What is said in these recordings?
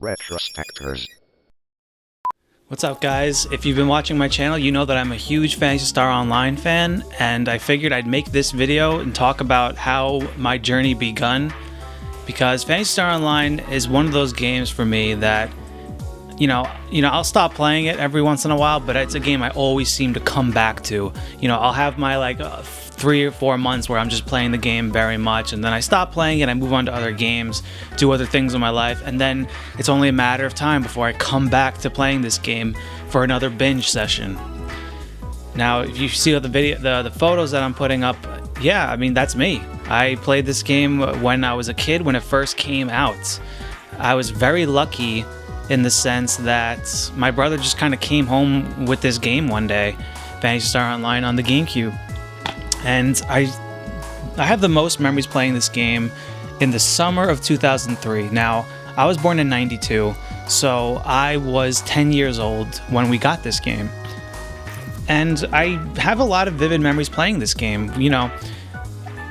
Retrospectors. What's up, guys? If you've been watching my channel, you know that I'm a huge Phantasy Star Online fan, and I figured I'd make this video and talk about how my journey begun, because Phantasy Star Online is one of those games for me that, you know, I'll stop playing it every once in a while, but it's a game I always seem to come back to. You know, I'll have my 3 or 4 months where I'm just playing the game very much, and then I stop playing it, I move on to other games, do other things in my life, and then it's only a matter of time before I come back to playing this game for another binge session. Now, if you see the photos that I'm putting up, yeah, I mean, that's me. I played this game when I was a kid, when it first came out. I was very lucky in the sense that my brother just kind of came home with this game one day, Phantasy Star Online on the GameCube. And I have the most memories playing this game in the summer of 2003. Now, I was born in '92, so I was 10 years old when we got this game. And I have a lot of vivid memories playing this game, you know,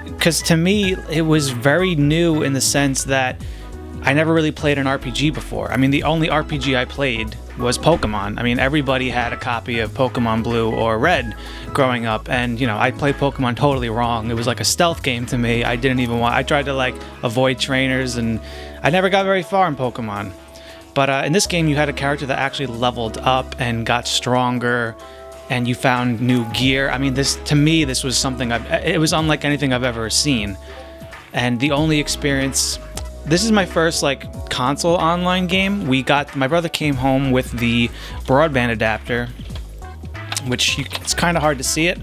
because to me, it was very new in the sense that I never really played an RPG before. I mean, the only RPG I played was Pokemon. I mean, everybody had a copy of Pokemon Blue or Red growing up, and, you know, I played Pokemon totally wrong. It was like a stealth game to me. I tried to, avoid trainers, and I never got very far in Pokemon. But in this game, you had a character that actually leveled up and got stronger, and you found new gear. I mean, to me, this was something it was unlike anything I've ever seen. And the only experience... This is my first console online game. My brother came home with the broadband adapter, which it's kind of hard to see it,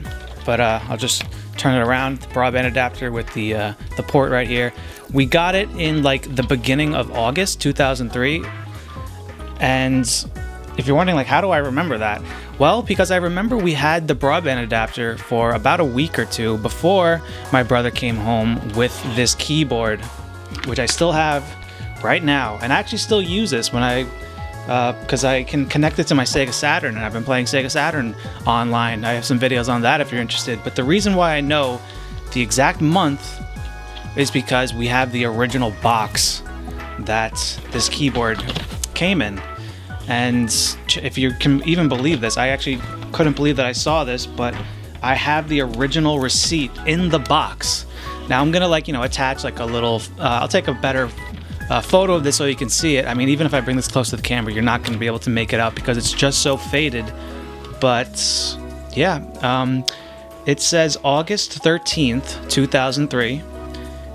but I'll just turn it around. The broadband adapter with the port right here. We got it in the beginning of August 2003, and if you're wondering how do I remember that? Well, because I remember we had the broadband adapter for about a week or two before my brother came home with this keyboard, which I still have right now, and I actually still use this because I can connect it to my Sega Saturn, and I've been playing Sega Saturn online. I have some videos on that if you're interested. But the reason why I know the exact month is because we have the original box that this keyboard came in. And if you can even believe this, I actually couldn't believe that I saw this, but I have the original receipt in the box. Now I'm gonna attach a little. I'll take a better photo of this so you can see it. I mean, even if I bring this close to the camera, you're not gonna be able to make it out because it's just so faded. But yeah, it says August 13th, 2003,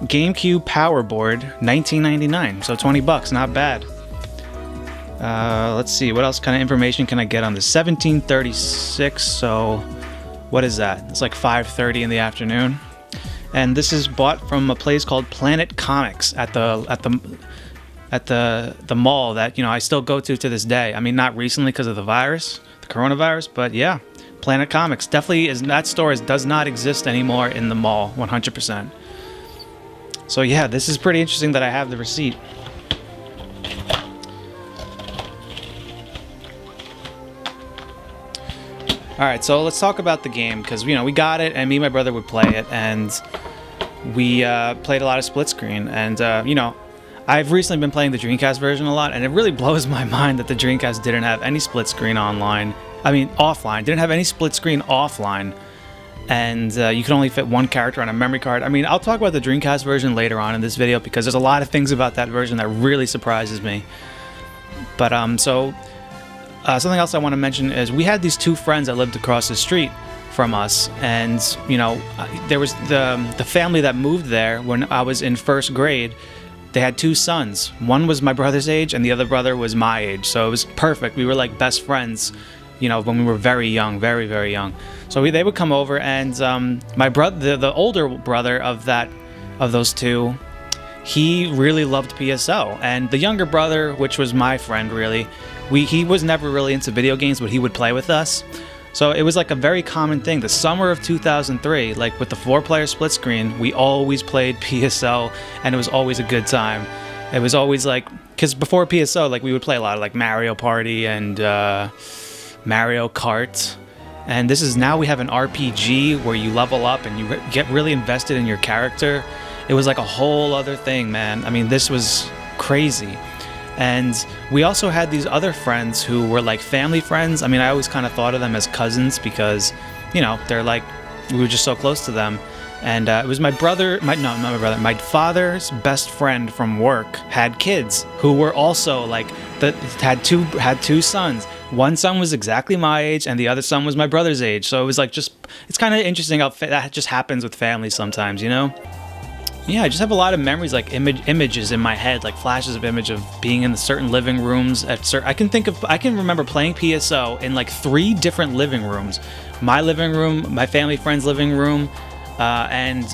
GameCube Power Board, 1999. So $20, not bad. Let's see, what else kind of information can I get on this? 1736. So what is that? It's 5:30 in the afternoon. And this is bought from a place called Planet Comics at the mall that I still go to this day. I mean, not recently because of the coronavirus, but yeah, Planet Comics definitely is. That store does not exist anymore in the mall, 100%. So yeah, this is pretty interesting that I have the receipt. Alright, so let's talk about the game, because, we got it, and me and my brother would play it, and we played a lot of split screen, and, I've recently been playing the Dreamcast version a lot, and it really blows my mind that the Dreamcast didn't have any split screen online. I mean, offline. Didn't have any split screen offline, and you could only fit one character on a memory card. I mean, I'll talk about the Dreamcast version later on in this video, because there's a lot of things about that version that really surprises me. But, something else I want to mention is we had these two friends that lived across the street from us, and there was the family that moved there when I was in first grade. They had two sons. One was my brother's age, and the other brother was my age, so it was perfect. We were like best friends, when we were very young, very, very young. So they would come over, and my brother, the older brother of those two, he really loved PSO, and the younger brother, which was my friend, really, he was never really into video games, but he would play with us. So it was a very common thing. The summer of 2003, with the 4-player split screen, we always played PSO, and it was always a good time. It was always because before PSO, we would play a lot of Mario Party and Mario Kart. And now we have an RPG where you level up and you get really invested in your character. It was a whole other thing, man. I mean, this was crazy. And we also had these other friends who were like family friends. I mean, I always kind of thought of them as cousins because, you know, they're like, we were just so close to them. And it was my brother, my father's best friend from work had kids who were also like, had two sons. One son was exactly my age and the other son was my brother's age. So it was like it's kind of interesting how that just happens with families sometimes, you know? Yeah, I just have a lot of memories, like images in my head, like flashes of image of being in certain living rooms. I can remember playing PSO in like 3 different living rooms: my living room, my family friend's living room, and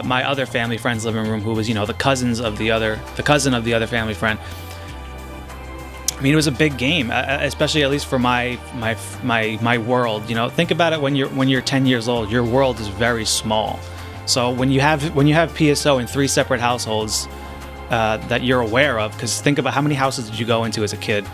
my other family friend's living room, who was, you know, the cousin of the other family friend. I mean, it was a big game, especially at least for my world. You know, think about it when you're 10 years old, your world is very small. So when you have PSO in 3 separate households that you're aware of, because think about how many houses did you go into as a kid?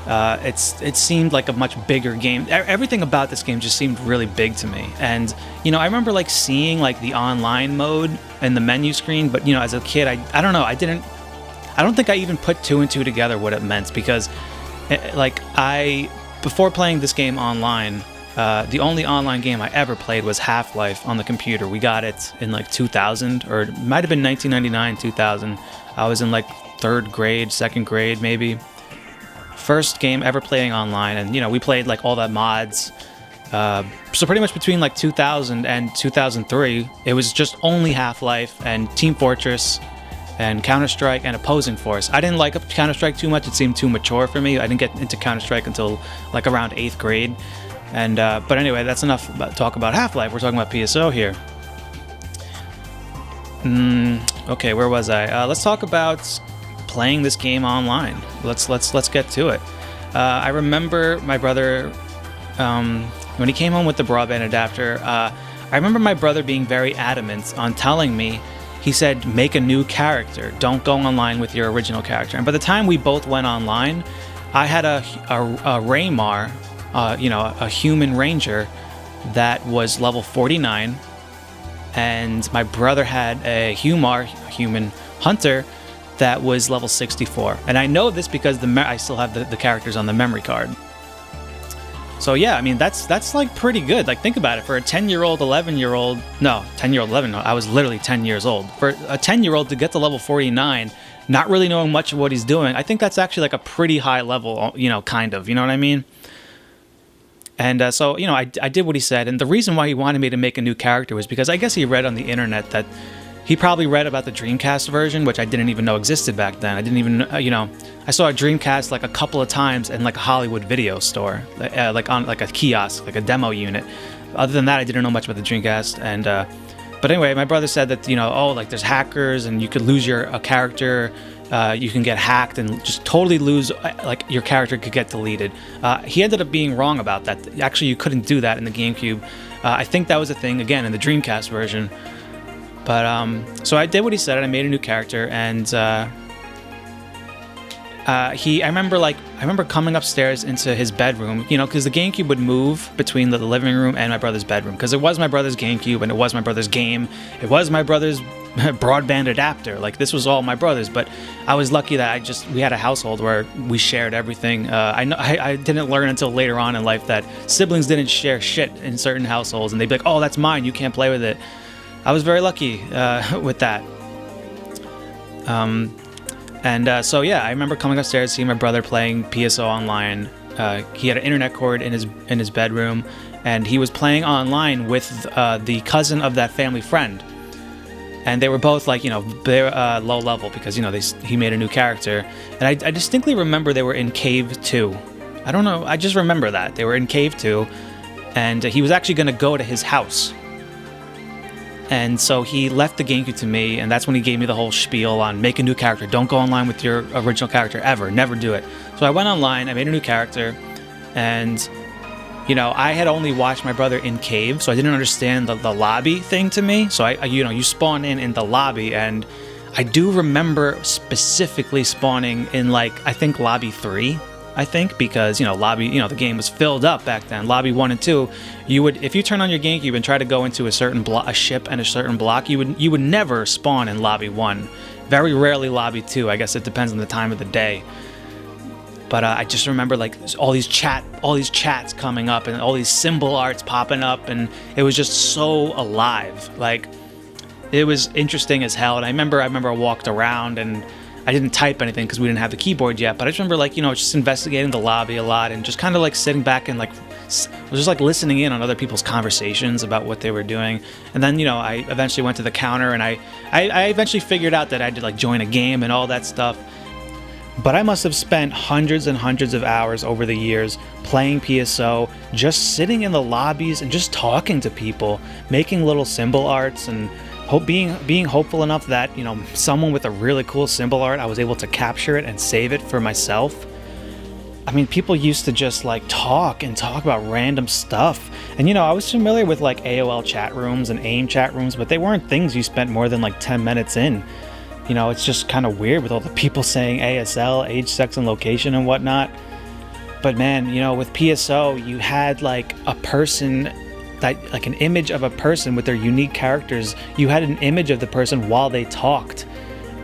It seemed like a much bigger game. Everything about this game just seemed really big to me. And, you know, I remember like seeing like the online mode and the menu screen, but, you know, as a kid, I don't know, I don't think I even put 2 and 2 together what it meant, because before playing this game online, the only online game I ever played was Half-Life on the computer. We got it in like 2000, or it might have been 1999, 2000. I was in like 3rd grade, 2nd grade maybe. First game ever playing online, and, you know, we played like all the mods. So pretty much between like 2000 and 2003, it was just only Half-Life and Team Fortress and Counter-Strike and Opposing Force. I didn't like Counter-Strike too much. It seemed too mature for me. I didn't get into Counter-Strike until like around 8th grade. And but anyway, that's enough talk about Half-Life. We're talking about PSO here. Okay, where was I? Let's talk about playing this game online. Let's get to it. I remember my brother when he came home with the broadband adapter. I remember my brother being very adamant on telling me. He said, make a new character. Don't go online with your original character. And by the time we both went online, I had a Raymar, you know, a human ranger that was level 49, and my brother had a human hunter, that was level 64. And I know this because I still have the characters on the memory card. So yeah, I mean, that's like pretty good. Like, think about it. For a 10-year-old, 11-year-old, no, 10-year-old, 11, no, I was literally 10 years old. For a 10-year-old to get to level 49, not really knowing much of what he's doing, I think that's actually like a pretty high level, you know, kind of, you know what I mean? And so, you know, I did what he said. And the reason why he wanted me to make a new character was because I guess he read on the internet that he probably read about the Dreamcast version, which I didn't even know existed back then. I didn't even, you know, I saw a Dreamcast like a couple of times in like a Hollywood video store, like on like a kiosk, like a demo unit. Other than that, I didn't know much about the Dreamcast. And but anyway, my brother said that, you know, oh, like there's hackers and you could lose a character. You can get hacked and just totally lose, like your character could get deleted. He ended up being wrong about that. Actually, you couldn't do that in the GameCube. I think that was a thing, again, in the Dreamcast version. But, so I did what he said, and I made a new character, and I remember coming upstairs into his bedroom, you know, because the GameCube would move between the living room and my brother's bedroom, because it was my brother's GameCube, and it was my brother's game, it was my brother's broadband adapter. Like, this was all my brother's. But I was lucky that we had a household where we shared everything. I didn't learn until later on in life that siblings didn't share shit in certain households, and they'd be like, oh, that's mine, you can't play with it. I was very lucky with that. So yeah, I remember coming upstairs, seeing my brother playing PSO online. He had an internet cord in his bedroom, and he was playing online with the cousin of that family friend. And they were both, like, you know, they're low level because, you know, he made a new character. And I distinctly remember they were in Cave 2. I don't know, I just remember that. They were in Cave 2, and he was actually going to go to his house. And so he left the GameCube to me, and that's when he gave me the whole spiel on make a new character. Don't go online with your original character ever. Never do it. So I went online, I made a new character, and, you know, I had only watched my brother in Cave, so I didn't understand the lobby thing to me. So you know, you spawn in the lobby, and I do remember specifically spawning in, like, I think lobby 3. I think, because, you know, the game was filled up back then. Lobby 1 and 2, if you turn on your GameCube and try to go into a ship and a certain block, you would never spawn in lobby 1. Very rarely lobby 2. I guess it depends on the time of the day. But I just remember like all these chats coming up and all these symbol arts popping up, and it was just so alive. Like, it was interesting as hell. And I remember I walked around and I didn't type anything because we didn't have the keyboard yet. But I just remember, like, you know, just investigating the lobby a lot and just kind of like sitting back and like was just like listening in on other people's conversations about what they were doing. And then, you know, I eventually went to the counter and I eventually figured out that I had to like join a game and all that stuff. But I must have spent hundreds and hundreds of hours over the years playing PSO, just sitting in the lobbies and just talking to people, making little symbol arts, and being hopeful enough that, you know, someone with a really cool symbol art, I was able to capture it and save it for myself. I mean, people used to just like talk about random stuff. And, you know, I was familiar with like AOL chat rooms and AIM chat rooms, but they weren't things you spent more than like 10 minutes in. You know, it's just kind of weird with all the people saying ASL, age, sex, and location and whatnot. But man, you know, with PSO, you had like a person, that like an image of a person with their unique characters. You had an image of the person while they talked,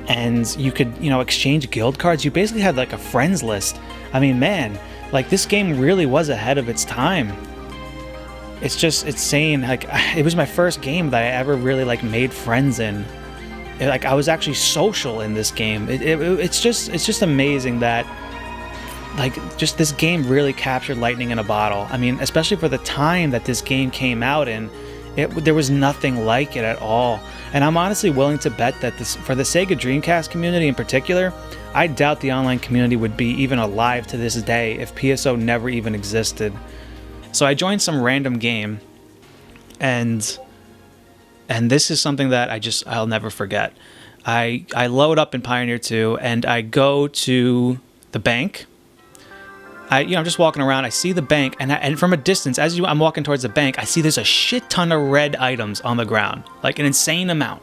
and you could, you know, exchange guild cards. You basically had like a friends list. I mean, man, like this game really was ahead of its time. It's just insane. Like, it was my first game that I ever really like made friends in. Like, I was actually social in this game. It's just amazing that, like, just this game really captured lightning in a bottle. I mean, especially for the time that this game came out in, there was nothing like it at all. And I'm honestly willing to bet that for the Sega Dreamcast community in particular, I doubt the online community would be even alive to this day if PSO never even existed. So I joined some random game, and this is something that I'll never forget. I load up in Pioneer 2 and I go to the bank. I'm just walking around. I see the bank, and from a distance, I'm walking towards the bank, I see there's a shit ton of red items on the ground, like an insane amount.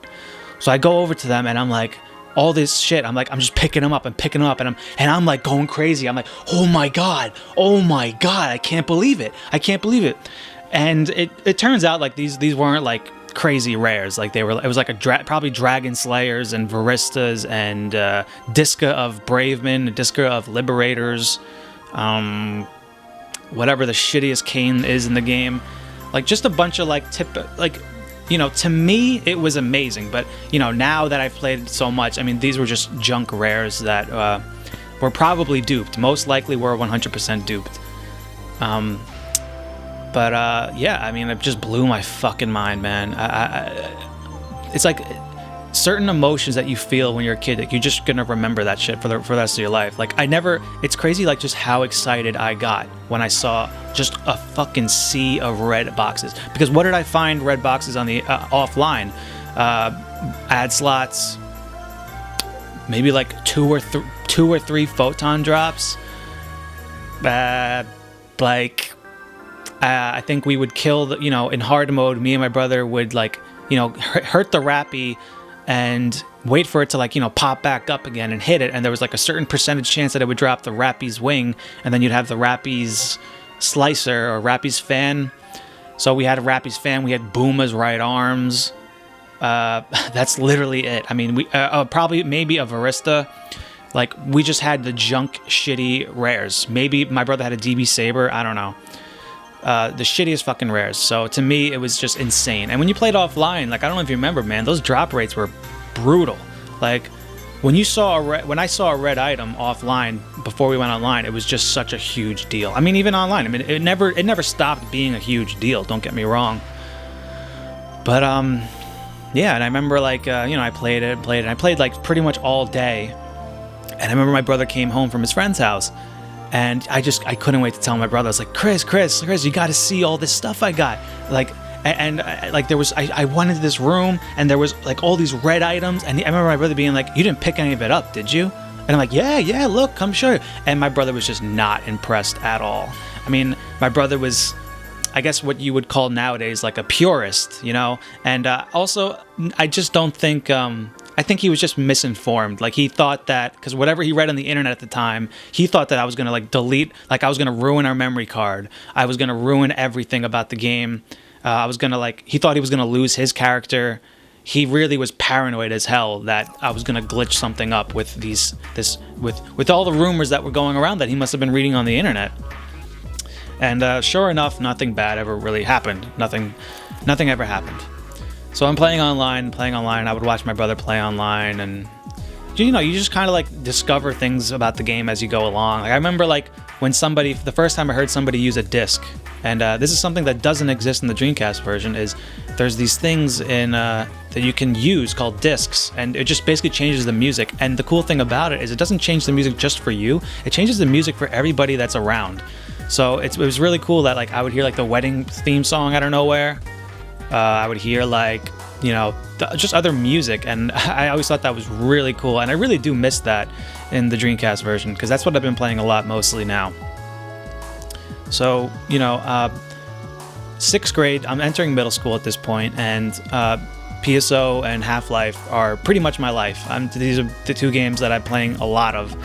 So I go over to them and I'm like, all this shit. I'm just picking them up and picking them up, and I'm like going crazy. I'm like, oh my god, I can't believe it. And it turns out like these weren't like crazy rares. Like it was like probably Dragon Slayers and Varistas and Disca of Bravemen, Disca of Liberators, whatever the shittiest cane is in the game. Like just a bunch of to me it was amazing. But now that I've played it so much, I mean, these were just junk rares that were probably duped. Most likely were 100% duped. Yeah, I mean, it just blew my fucking mind, man. It's like certain emotions that you feel when you're a kid, like you're just gonna remember that shit for the rest of your life. Like it's crazy, like just how excited I got when I saw just a fucking sea of red boxes. Because what did I find red boxes on the offline? Ad slots, maybe like two or three photon drops. I think we would kill in hard mode, me and my brother would hurt the Rappy and wait for it to pop back up again and hit it, and there was like a certain percentage chance that it would drop the Rappy's wing, and then you'd have the Rappy's slicer or Rappy's fan. So we had a Rappy's fan, we had Booma's right arms. That's literally it. I mean, we probably maybe a Varista. Like, we just had the junk shitty rares. Maybe my brother had a DB Saber, I don't know. The shittiest fucking rares. So to me, it was just insane. And when you played offline, like, I don't know if you remember, man, those drop rates were brutal. Like, when I saw a red item offline before we went online, it was just such a huge deal. I mean, even online, I mean, it never stopped being a huge deal. Don't get me wrong. But yeah, and I remember I played it, and I played like pretty much all day. And I remember my brother came home from his friend's house. And I couldn't wait to tell my brother. I was like, Chris, you got to see all this stuff I got. I went into this room and there was like all these red items. And I remember my brother being like, you didn't pick any of it up, did you? And I'm like, yeah, look, come show you. And my brother was just not impressed at all. I mean, my brother was, I guess what you would call nowadays like a purist, And also, I just don't think... I think he was just misinformed. Like, he thought that, because whatever he read on the internet at the time, he thought that I was going to, delete, I was going to ruin our memory card. I was going to ruin everything about the game. He thought he was going to lose his character. he really was paranoid as hell that I was gonna glitch something up with with all the rumors that were going around that he must have been reading on the internet. And sure enough, nothing bad ever really happened. Nothing ever happened. So I'm playing online. I would watch my brother play online, and you know, you just kind of like discover things about the game as you go along. Like I remember like when the first time I heard somebody use a disc, and this is something that doesn't exist in the Dreamcast version, is there's these things in that you can use called discs, and it just basically changes the music. And the cool thing about it is it doesn't change the music just for you, it changes the music for everybody that's around. So it was really cool that like I would hear like the wedding theme song out of nowhere. I would hear like, you know, just other music, and I always thought that was really cool, and I really do miss that in the Dreamcast version, because that's what I've been playing a lot mostly now. So, you know, 6th grade, I'm entering middle school at this point, and PSO and Half-Life are pretty much my life. These are the two games that I'm playing a lot of.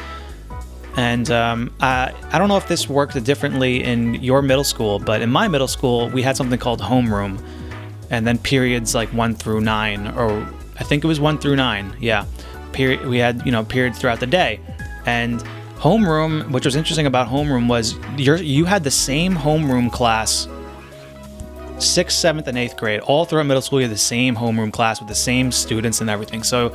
And I don't know if this worked differently in your middle school, but in my middle school, we had something called homeroom, and then periods like 1 through 9, or I think it was 1 through 9, yeah. We had, you know, periods throughout the day. And homeroom, which was interesting about homeroom, was you had the same homeroom class 6th, 7th, and 8th grade. All throughout middle school, you had the same homeroom class with the same students and everything. So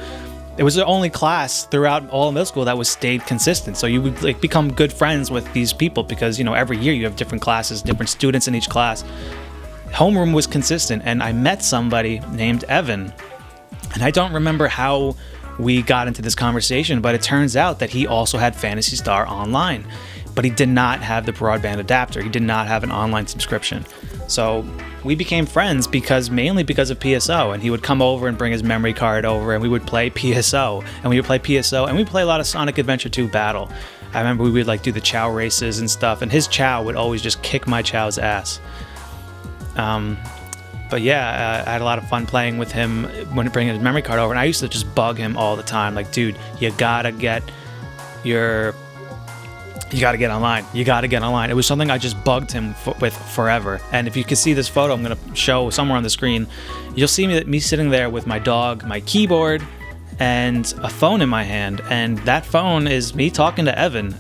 it was the only class throughout all of middle school that was stayed consistent. So you would like become good friends with these people because, you know, every year you have different classes, different students in each class. Homeroom was consistent, and I met somebody named Evan, and I don't remember how we got into this conversation, but it turns out that he also had Phantasy Star Online, but he did not have the broadband adapter. He did not have an online subscription. So we became friends mainly because of PSO, and he would come over and bring his memory card over, and we would play PSO, and we would play a lot of Sonic Adventure 2 Battle. I remember we would like do the Chow races and stuff, and his Chow would always just kick my Chow's ass. But yeah, I had a lot of fun playing with him when bringing his memory card over, and I used to just bug him all the time, like, dude, you gotta get online. You gotta get online. It was something I just bugged him with forever. And if you can see this photo, I'm gonna show somewhere on the screen, you'll see me sitting there with my dog, my keyboard, and a phone in my hand. And that phone is me talking to Evan.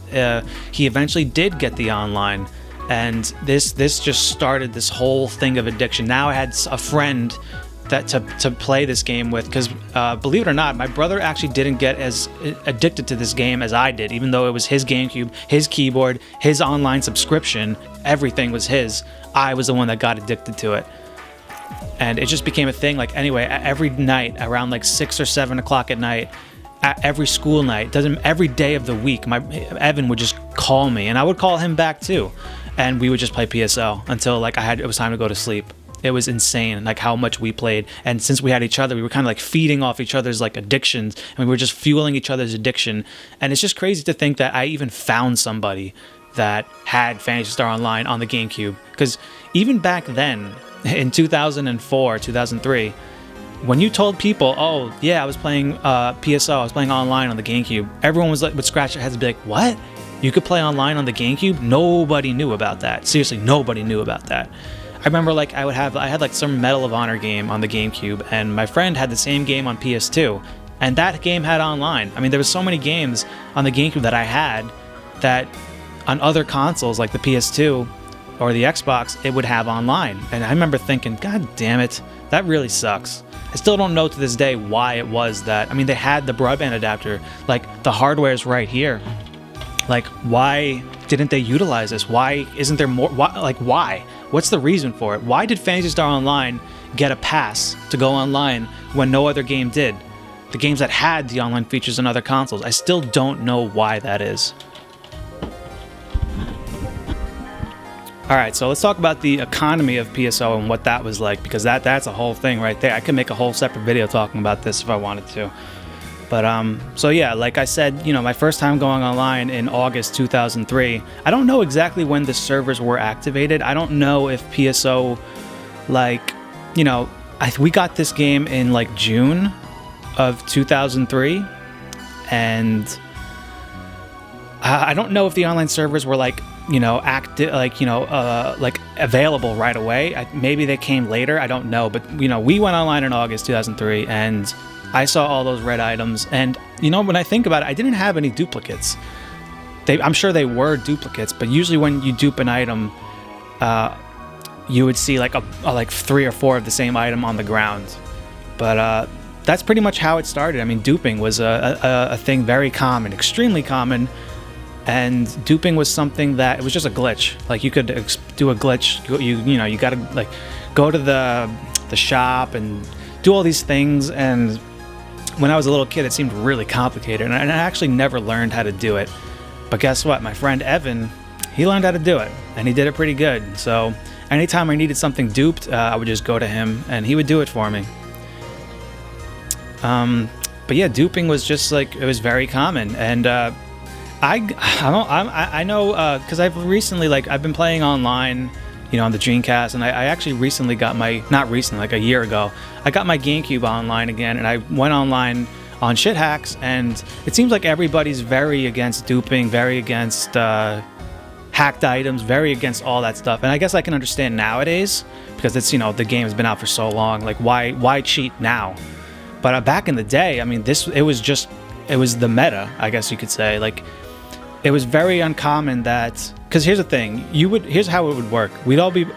He eventually did get the online. And this just started this whole thing of addiction. Now I had a friend that to play this game with, because believe it or not, my brother actually didn't get as addicted to this game as I did, even though it was his GameCube, his keyboard, his online subscription, everything was his. I was the one that got addicted to it. And it just became a thing. Like, anyway, every night around like 6 or 7 o'clock at night, every school night, every day of the week, Evan would just call me, and I would call him back too. And we would just play PSO until like it was time to go to sleep. It was insane, like how much we played. And since we had each other, we were kind of like feeding off each other's like addictions, and we were just fueling each other's addiction. And it's just crazy to think that I even found somebody that had Phantasy Star Online on the GameCube. Because even back then, in 2004, 2003, when you told people, oh yeah, I was playing PSO, I was playing online on the GameCube, everyone would scratch their heads and be like, what? You could play online on the GameCube? Nobody knew about that. Seriously, nobody knew about that. I remember like I had like some Medal of Honor game on the GameCube, and my friend had the same game on PS2, and that game had online. I mean, there was so many games on the GameCube that I had that on other consoles like the PS2 or the Xbox, it would have online. And I remember thinking, God damn it, that really sucks. I still don't know to this day why it was that. I mean, they had the broadband adapter, like the hardware's right here. Like, why didn't they utilize this? Why isn't there more? Why? What's the reason for it? Why did Phantasy Star Online get a pass to go online when no other game did? The games that had the online features on other consoles. I still don't know why that is. Alright, so let's talk about the economy of PSO and what that was like, because that's a whole thing right there. I could make a whole separate video talking about this if I wanted to. But, so yeah, like I said, you know, my first time going online in August 2003, I don't know exactly when the servers were activated. I don't know if PSO, like, you know, we got this game in, like, June of 2003, and I don't know if the online servers were like, you know, like available right away. Maybe they came later. I don't know. But, you know, we went online in August 2003, and I saw all those red items. And, you know, when I think about it, I didn't have any duplicates. I'm sure they were duplicates, but usually when you dupe an item, you would see like like 3 or 4 of the same item on the ground. But that's pretty much how it started. I mean, duping was a thing very common, extremely common. And duping was something that, it was just a glitch. Like, you could do a glitch. You know, you gotta like go to the shop and do all these things. And when I was a little kid, it seemed really complicated, and I actually never learned how to do it. But guess what? My friend Evan, he learned how to do it, and he did it pretty good. So anytime I needed something duped, I would just go to him, and he would do it for me. But yeah, duping was just like, it was very common. And I know, because I've been playing online, you know, on the Dreamcast, and I actually recently got not recently, like a year ago, I got my GameCube online again, and I went online on Schthack, and it seems like everybody's very against duping, very against hacked items, very against all that stuff. And I guess I can understand nowadays, because it's, you know, the game has been out for so long, like why cheat now? But back in the day, I mean, it was the meta, I guess you could say. Like, it was very uncommon that, because here's the thing, here's how it would work.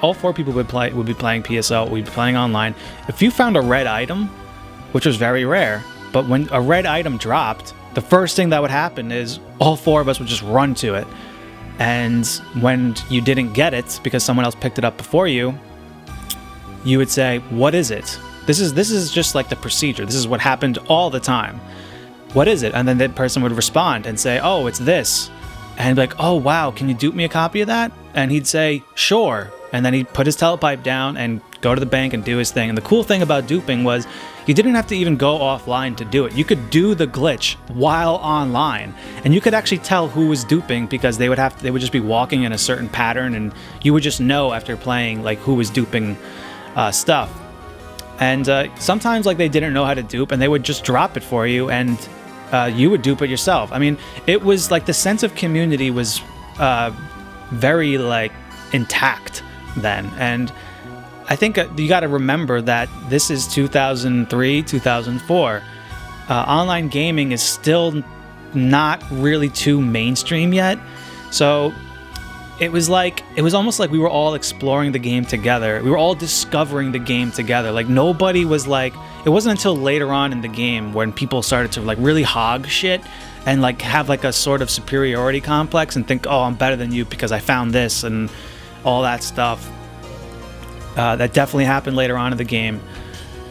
All 4 people would be playing PSO, we'd be playing online. If you found a red item, which was very rare, but when a red item dropped, the first thing that would happen is all 4 of us would just run to it. And when you didn't get it because someone else picked it up before you, you would say, "What is it?" This is just like the procedure. This is what happened all the time. "What is it?" And then that person would respond and say, "Oh, it's this." And he'd be like, "Oh, wow, can you dupe me a copy of that?" And he'd say, "Sure." And then he'd put his telepipe down and go to the bank and do his thing. And the cool thing about duping was you didn't have to even go offline to do it. You could do the glitch while online. And you could actually tell who was duping, because they would just be walking in a certain pattern, and you would just know after playing like who was duping stuff. And sometimes like they didn't know how to dupe, and they would just drop it for you, and you would dupe it yourself. I mean, it was like the sense of community was very like intact then. And I think you got to remember that this is 2003, 2004. Online gaming is still not really too mainstream yet. So it was almost like we were all exploring the game together. We were all discovering the game together. Like, nobody was like, it wasn't until later on in the game when people started to like really hog shit and like have like a sort of superiority complex and think, "Oh, I'm better than you because I found this," and all that stuff. That definitely happened later on in the game,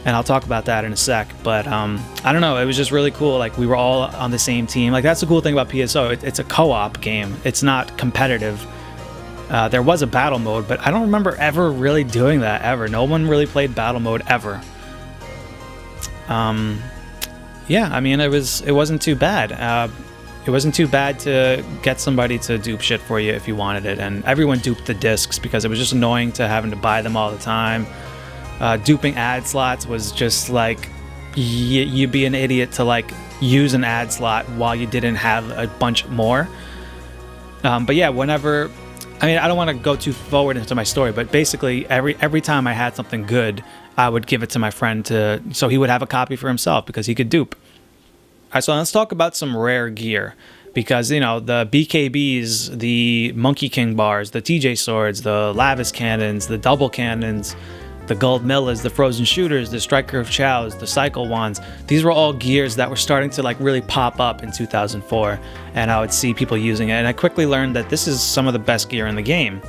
and I'll talk about that in a sec. But I don't know, it was just really cool. Like, we were all on the same team. Like, that's the cool thing about PSO. It's a co-op game. It's not competitive. There was a battle mode, but I don't remember ever really doing that, ever. No one really played battle mode ever. Yeah, I mean, it wasn't too bad. It wasn't too bad to get somebody to dupe shit for you if you wanted it, and everyone duped the discs because it was just annoying to having to buy them all the time. Duping ad slots was just like, you'd be an idiot to like use an ad slot while you didn't have a bunch more. But yeah, whenever, I mean, I don't want to go too forward into my story, but basically every time I had something good, I would give it to my friend so he would have a copy for himself because he could dupe. All right, so let's talk about some rare gear, because, you know, the BKBs, the Monkey King bars, the TJ swords, the Lavis cannons, the double cannons, the Gold Millas, the Frozen Shooters, the Striker of Chows, the Cycle Wands, these were all gears that were starting to like really pop up in 2004, and I would see people using it, and I quickly learned that this is some of the best gear in the game.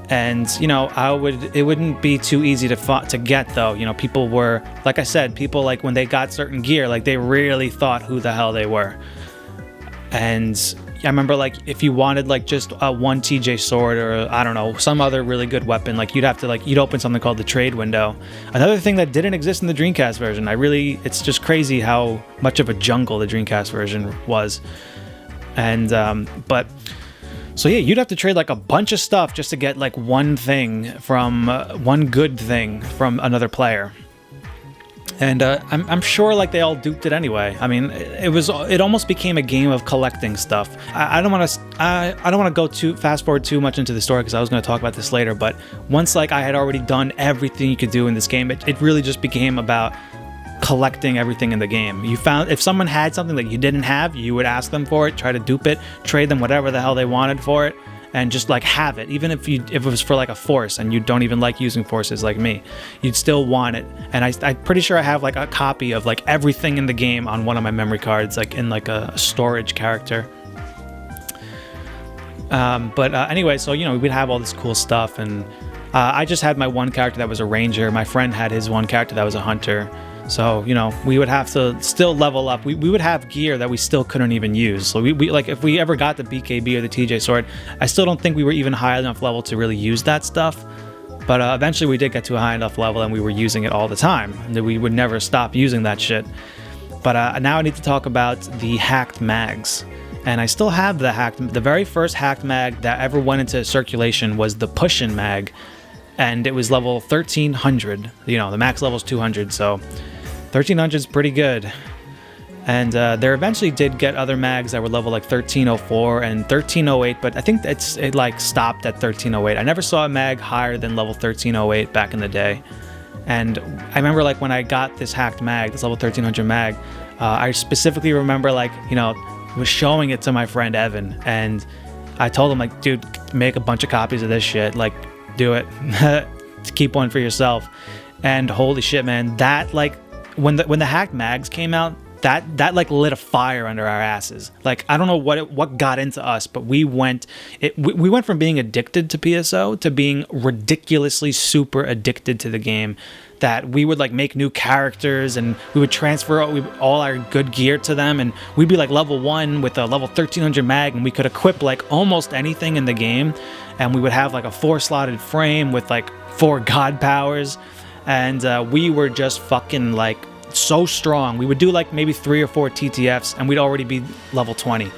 And, you know, it wouldn't be too easy to get, though. You know, people were, like I said, people, like, when they got certain gear, like, they really thought who the hell they were. And I remember, like, if you wanted, like, just a one TJ sword or, I don't know, some other really good weapon, like, you'd have to, like, you'd open something called the trade window. Another thing that didn't exist in the Dreamcast version, it's just crazy how much of a jungle the Dreamcast version was. And, so yeah, you'd have to trade like a bunch of stuff just to get like one good thing from another player. And I'm sure like they all duped it anyway. I mean, it almost became a game of collecting stuff. I don't want to go too fast forward too much into the story because I was going to talk about this later. But once like I had already done everything you could do in this game, it really just became about collecting everything in the game. You found if someone had something that you didn't have, you would ask them for it, try to dupe it, trade them whatever the hell they wanted for it. And just like have it, even if it was for like a force and you don't even like using forces like me, you'd still want it. And I'm pretty sure I have like a copy of like everything in the game on one of my memory cards, like in like a storage character. Anyway, so we'd have all this cool stuff, and I just had my one character that was a ranger. My friend had his one character that was a hunter. So, we would have to still level up. We would have gear that we still couldn't even use. So we like if we ever got the BKB or the TJ sword, I still don't think we were even high enough level to really use that stuff. But eventually we did get to a high enough level and we were using it all the time. And we would never stop using that shit. But now I need to talk about the hacked mags. And I still have the very first hacked mag that ever went into circulation was the Pushin' mag. And it was level 1300. The max level is 200, so 1300 is pretty good. And there eventually did get other mags that were level like 1304 and 1308, but I think it like stopped at 1308. I never saw a mag higher than level 1308 back in the day. And I remember like when I got this hacked mag, this level 1300 mag, I specifically remember like, was showing it to my friend Evan, and I told him like, dude, make a bunch of copies of this shit, like do it. Keep one for yourself. And holy shit, man, that like when the hacked mags came out, that like lit a fire under our asses. Like I don't know what got into us, but we went from being addicted to PSO to being ridiculously super addicted to the game, that we would like make new characters and we would transfer all our good gear to them, and we'd be like level 1 with a level 1300 mag, and we could equip like almost anything in the game, and we would have like a 4-slotted frame with like 4 god powers, and we were just fucking like so strong. We would do like maybe 3 or 4 TTFs and we'd already be level 20.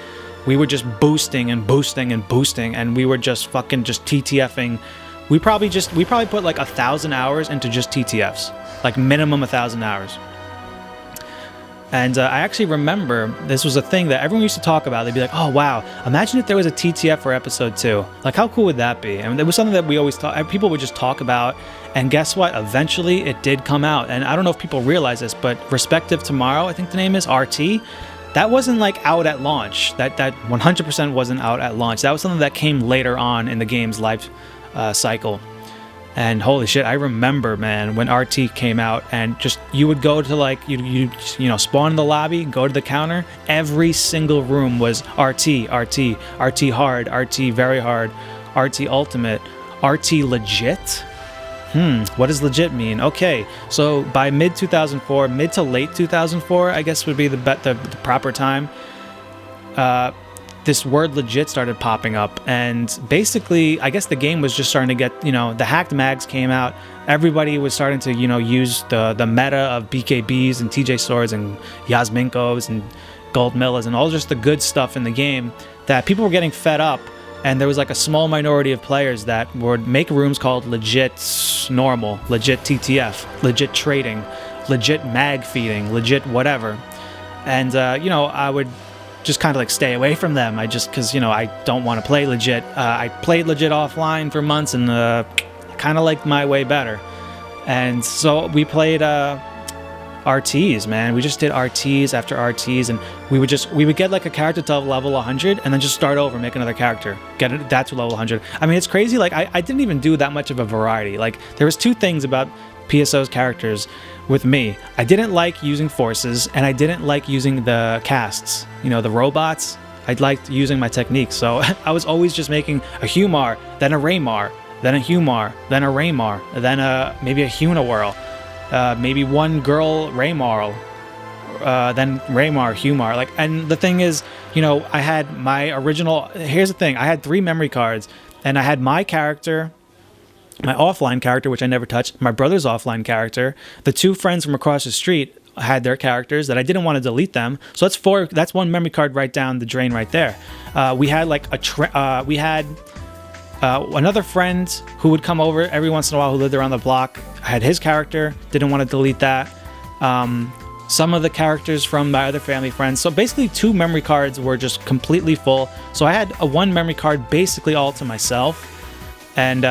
We were just boosting and boosting and boosting, and we were just fucking just TTFing. We probably put like 1,000 hours into just TTFs, like minimum 1,000 hours. And I actually remember this was a thing that everyone used to talk about. They'd be like, oh wow, imagine if there was a TTF for episode 2. Like how cool would that be? And it was something that we always people would just talk about. And guess what? Eventually it did come out. And I don't know if people realize this, but Respective Tomorrow, I think the name is, RT, that wasn't like out at launch. That 100% wasn't out at launch. That was something that came later on in the game's life cycle. And holy shit, I remember, man, when RT came out, and just you would go to like you spawn in the lobby, go to the counter, every single room was RT hard, RT very hard, RT ultimate, RT legit. What does legit mean? Okay, so by mid to late 2004, I guess would be the proper time. This word legit started popping up, and basically I guess the game was just starting to get, the hacked mags came out, everybody was starting to use the meta of BKBs and TJ swords and Yasminkos and Gold Millas and all just the good stuff in the game, that people were getting fed up, and there was like a small minority of players that would make rooms called legit normal, legit TTF, legit trading, legit mag feeding, legit whatever. And I would just kind of like stay away from them. Because I don't want to play legit. I played legit offline for months, and kind of liked my way better. And so we played RTs, man. We just did RTs after RTs, and we would get like a character to level 100 and then just start over, make another character, get that to level 100. I mean, it's crazy. Like I didn't even do that much of a variety. Like there was 2 things about PSO's characters with me. I didn't like using forces, and I didn't like using the casts, the robots. I liked using my techniques, so I was always just making a Humar, then a Raymar, then a Humar, then a Raymar, then maybe a Hunawhirl, maybe one girl Raymar, then Raymar, Humar. Like, and the thing is, I had my original. Here's the thing: I had 3 memory cards, and I had my character, my offline character, which I never touched, my brother's offline character, the 2 friends from across the street had their characters that I didn't want to delete them. So that's 4. That's 1 memory card right down the drain right there. We had like we had another friend who would come over every once in a while who lived around the block. I had his character, didn't want to delete that. Some of the characters from my other family friends. So basically 2 memory cards were just completely full. So I had a 1 memory card basically all to myself. And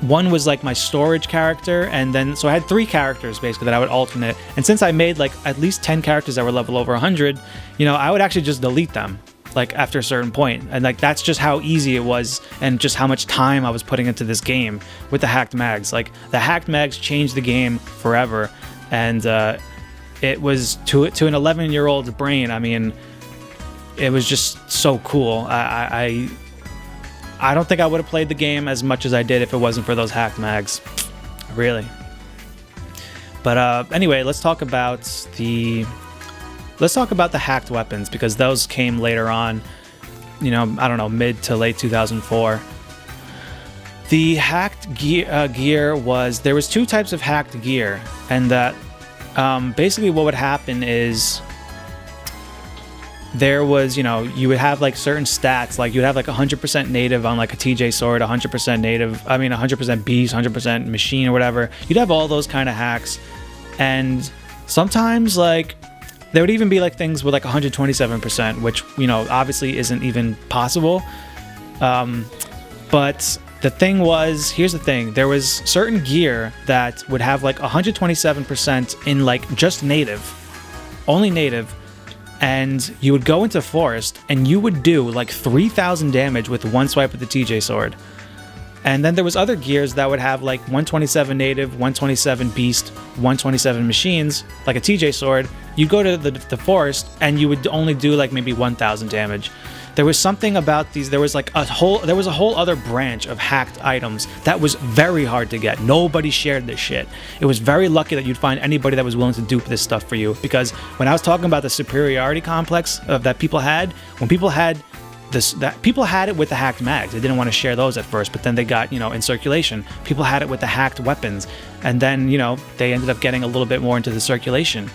one was like my storage character. And then, so I had 3 characters basically that I would alternate. And since I made like at least 10 characters that were level over 100, you know, I would actually just delete them like after a certain point. And like, that's just how easy it was and just how much time I was putting into this game with the hacked mags. Like the hacked mags changed the game forever. And, it was to an 11-year-old's brain. I mean, it was just so cool. I don't think I would have played the game as much as I did if it wasn't for those hacked mags, really. But anyway, let's talk about the hacked weapons, because those came later on. You know, I don't know, mid to late 2004. The hacked gear was, there was 2 types of hacked gear, and that. Basically what would happen is there was, you know, you would have like certain stats, like you'd have like 100% native on like a TJ sword, 100% native, I mean 100% beast, 100% machine or whatever. You'd have all those kind of hacks. And sometimes like there would even be like things with like 127%, which, you know, obviously isn't even possible. But the thing was, here's the thing, there was certain gear that would have like 127% in like just native, only native, and you would go into forest and you would do like 3,000 damage with 1 swipe with the TJ sword. And then there was other gears that would have like 127 native, 127 beast, 127 machines, like a TJ sword. You'd go to the forest and you would only do like maybe 1,000 damage. There was something about these, there was a whole other branch of hacked items that was very hard to get. Nobody shared this shit. It was very lucky that you'd find anybody that was willing to dupe this stuff for you, because when I was talking about the superiority complex that people had, when people had this, that people had it with the hacked mags. They didn't want to share those at first, but then they got, you know, in circulation. People had it with the hacked weapons, and then, you know, they ended up getting a little bit more into the circulation.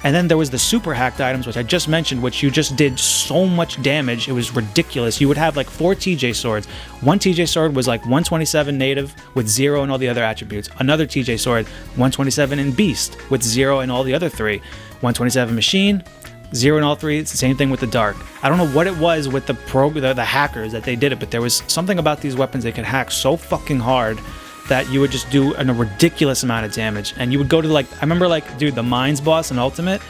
And then there was the super hacked items, which I just mentioned, which you just did so much damage. It was ridiculous. You would have like 4 TJ swords. One TJ sword was like 127 native with 0 in all the other attributes. Another TJ sword, 127 in beast with 0 in all the other 3. 127 machine, 0 in all 3. It's the same thing with the dark. I don't know what it was with the hackers that they did it, but there was something about these weapons they could hack so fucking hard that you would just do a ridiculous amount of damage. And you would go to like, I remember like, dude, the Mines boss in Ultimate,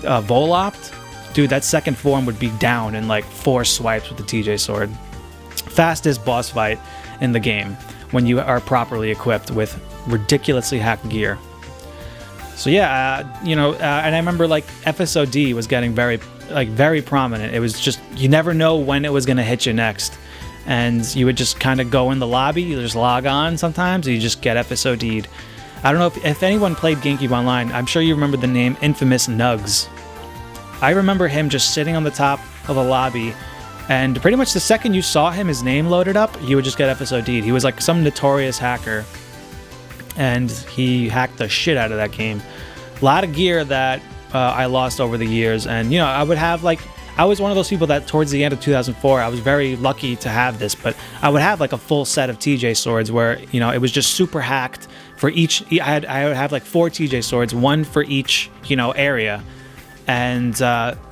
Volopt, dude, that second form would be down in like 4 swipes with the TJ sword. Fastest boss fight in the game when you are properly equipped with ridiculously hacked gear. So yeah, you know, and I remember like FSOD was getting very prominent. It was just, you never know when it was going to hit you next. And you would just kind of go in the lobby, you just log on sometimes, and you just get FSOD'd. I don't know if anyone played GameCube Online, I'm sure you remember the name Infamous Nugz. I remember him just sitting on the top of a lobby, and pretty much the second you saw him, his name loaded up, you would just get FSOD'd. He was like some notorious hacker, and he hacked the shit out of that game. A lot of gear that I lost over the years, and you know, I would have like, I was one of those people that towards the end of 2004, I was very lucky to have this, but I would have like a full set of TJ swords where, you know, it was just super hacked for each. I would have like 4 TJ swords, 1 for each, you know, area, and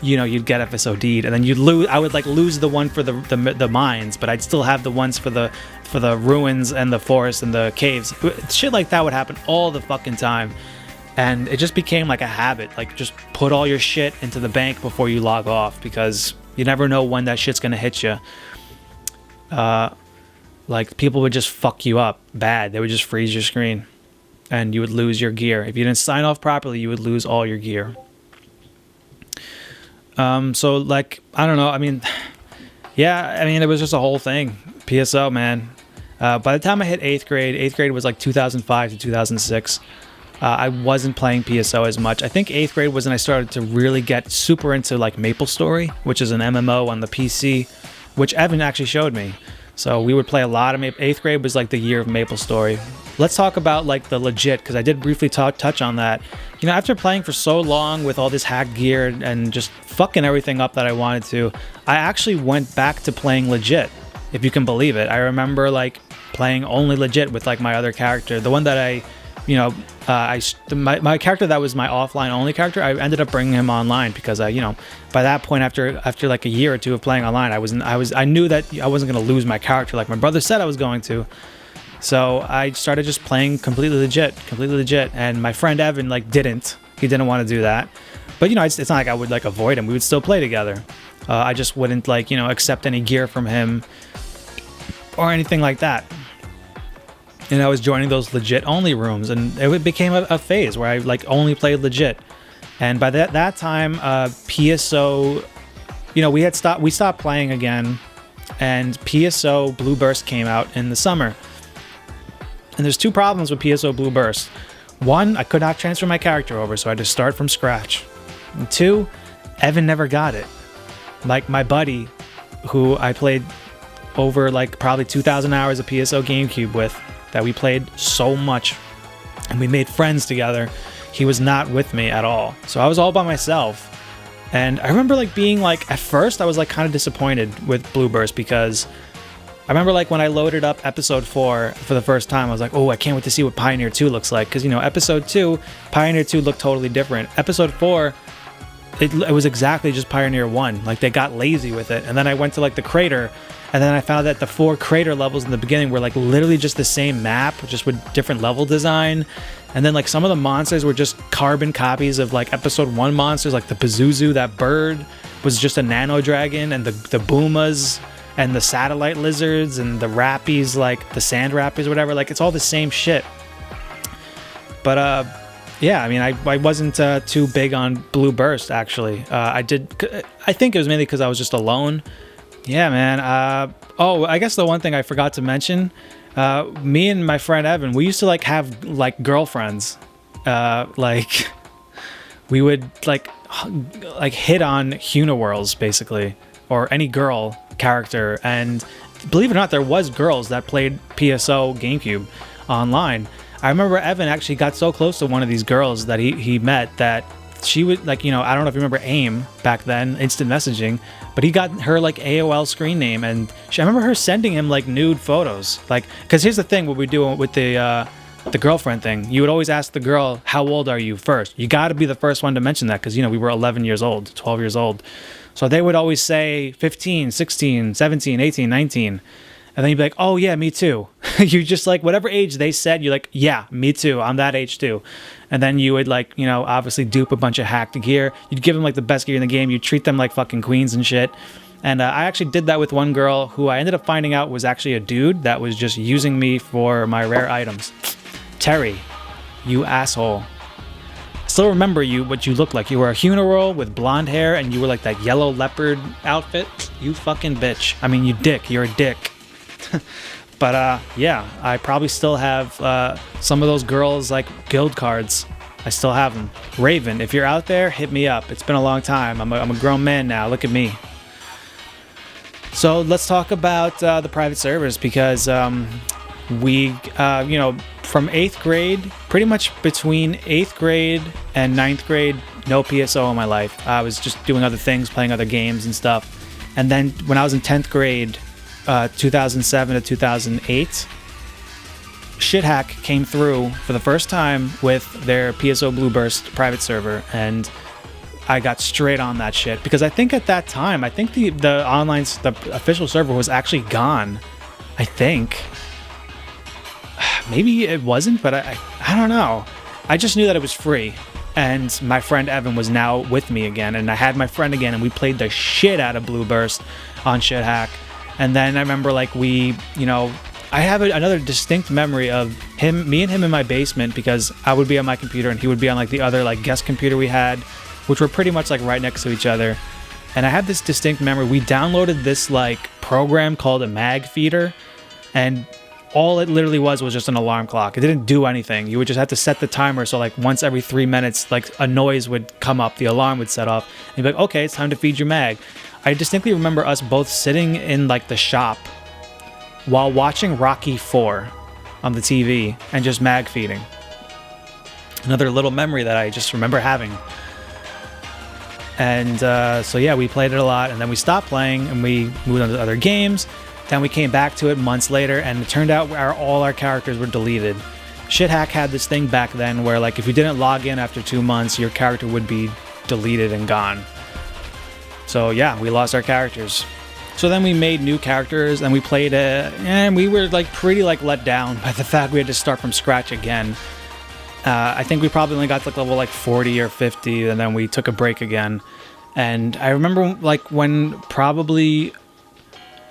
you know, you'd get FSOD'd, and then you'd lose. I would like lose the one for the mines, but I'd still have the ones for the ruins and the forest and the caves. Shit like that would happen all the fucking time. And it just became like a habit, like just put all your shit into the bank before you log off, because you never know when that shit's gonna hit you. Like people would just fuck you up bad. They would just freeze your screen and you would lose your gear. If you didn't sign off properly, you would lose all your gear. So like, I don't know. I mean, yeah, I mean, it was just a whole thing. PSO, man. By the time I hit 8th grade was like 2005 to 2006. I wasn't playing PSO as much. I think 8th grade was when I started to really get super into like MapleStory, which is an MMO on the PC, which Evan actually showed me. So we would play a lot of 8th grade was like the year of MapleStory. Let's talk about like the legit, because I did briefly touch on that. You know, after playing for so long with all this hacked gear and just fucking everything up that I wanted to, I actually went back to playing legit, if you can believe it. I remember like playing only legit with like my other character, the one that I my character that was my offline only character, I ended up bringing him online because by that point after like a year or two of playing online, I knew that I wasn't gonna lose my character like my brother said I was going to. So I started just playing completely legit, and my friend Evan he didn't want to do that. But it's not like I would like avoid him. We would still play together. I just wouldn't accept any gear from him or anything like that. And I was joining those legit only rooms, and it became a phase where I only played legit. And by that time, PSO, we stopped playing again, and PSO Blue Burst came out in the summer. And there's two problems with PSO Blue Burst. One, I could not transfer my character over, so I had to start from scratch. And two, Evan never got it. Like my buddy, who I played over probably 2,000 hours of PSO GameCube with, that we played so much, and we made friends together, he was not with me at all. So I was all by myself. And I remember being at first I was kind of disappointed with Blue Burst, because I remember when I loaded up episode 4 for the first time, I was like, oh, I can't wait to see what Pioneer 2 looks like. Because, episode 2, Pioneer 2 looked totally different. Episode 4, it was exactly just Pioneer 1. They got lazy with it. And then I went to the crater, and then I found that the 4 crater levels in the beginning were literally just the same map, just with different level design. And then some of the monsters were just carbon copies of episode 1 monsters, the Pazuzu, that bird was just a nano dragon, and the Boomas, and the satellite lizards, and the Rappies, the sand Rappies or whatever. It's all the same shit. But yeah, I mean, I wasn't too big on Blue Burst, actually. I think it was mainly because I was just alone. Yeah, man. Oh, I guess the one thing I forgot to mention, me and my friend Evan, we used to have girlfriends. We would hit on Uniworlds, basically, or any girl character. And believe it or not, there was girls that played PSO GameCube online. I remember Evan actually got so close to one of these girls that he met that she would I don't know if you remember AIM back then, instant messaging, but he got her AOL screen name, and I remember her sending him nude photos. Because here's the thing, what we do with the girlfriend thing, you would always ask the girl, how old are you first? You got to be the first one to mention that, because we were 11 years old, 12 years old. So they would always say 15, 16, 17, 18, 19. And then you'd be like, oh yeah, me too. You just whatever age they said, you're like, yeah, me too. I'm that age too. And then you would obviously dupe a bunch of hacked gear. You'd give them the best gear in the game. You'd treat them like fucking queens and shit. And I actually did that with one girl who I ended up finding out was actually a dude that was just using me for my rare items. Tarry, you asshole. Still remember what you looked like. You were a Uniworld with blonde hair, and you were that yellow leopard outfit. You fucking bitch. I mean, you dick. You're a dick. But yeah, I probably still have some of those girls guild cards. I still have them. Raven, if you're out there, hit me up. It's been a long time. I'm a grown man now. Look at me. So let's talk about the private servers, because we from 8th grade, pretty much between 8th grade and 9th grade, no PSO in my life. I was just doing other things, playing other games and stuff. And then when I was in 10th grade, 2007 to 2008, Schthack came through for the first time with their PSO Blue Burst private server, and I got straight on that shit, because I think at that time, I think the official server was actually gone. I think. Maybe it wasn't, but I don't know. I just knew that it was free, and my friend Evan was now with me again, and I had my friend again, and we played the shit out of Blue Burst on Schthack. And then I remember I have another distinct memory of me and him in my basement, because I would be on my computer and he would be on the other guest computer we had, which were pretty much right next to each other. And I have this distinct memory. We downloaded this program called a mag feeder, and all it literally was just an alarm clock. It didn't do anything. You would just have to set the timer, so once every 3 minutes a noise would come up, the alarm would set off, and you'd be like, okay, it's time to feed your mag. I distinctly remember us both sitting in the shop while watching Rocky 4 on the TV and just mag feeding. Another little memory that I just remember having. And so yeah, we played it a lot, and then we stopped playing and we moved on to other games. Then we came back to it months later, and it turned out all our characters were deleted. Schthack had this thing back then where, like, if you didn't log in after 2 months, your character would be deleted and gone. So yeah, we lost our characters. So then we made new characters and we played it, and we were like pretty like let down by the fact we had to start from scratch again. I think we probably only got to like level like 40 or 50, and then we took a break again. And I remember like when probably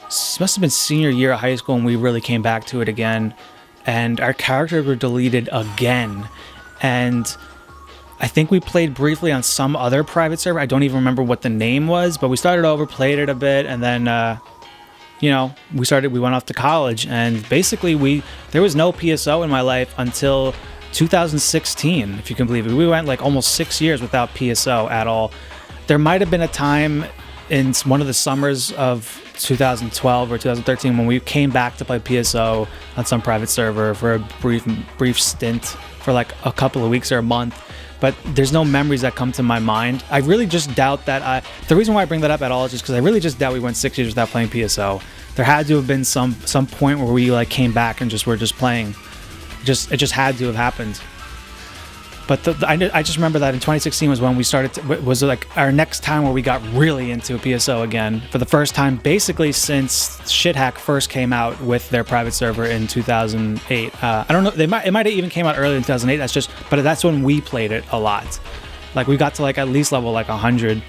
must have been senior year of high school when we really came back to it again, and our characters were deleted again. And I think we played briefly on some other private server. I don't even remember what the name was, but we started over, played it a bit, and then you know, we went off to college, and basically there was no PSO in my life until 2016, if you can believe it. We went like almost 6 years without PSO at all. There might have been a time in one of the summers of 2012 or 2013 when we came back to play PSO on some private server for a brief stint for like a couple of weeks or a month. But there's no memories that come to my mind. I really just doubt that the reason why I bring that up at all is just because I really just doubt we went 6 years without playing PSO. There had to have been some point where we like came back and were just playing. It just had to have happened. But I just remember that in 2016 was when we started was like our next time where we got really into a PSO again for the first time basically since Schthack first came out with their private server in 2008. I don't know, it might have even came out earlier in 2008. But that's when we played it a lot. Like we got to like at least level like 100,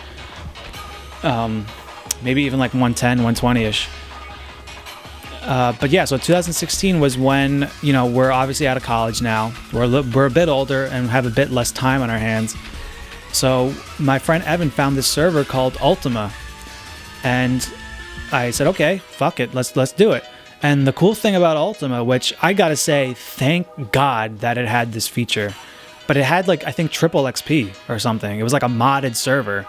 maybe even like 110, 120ish. But yeah, so 2016 was when, you know, we're obviously out of college now. We're a bit older and have a bit less time on our hands. So my friend Evan found this server called Ultima, and I said, okay, fuck it, let's do it. And the cool thing about Ultima, which I gotta say, thank God that it had this feature, but it had like I think triple XP or something. It was like a modded server.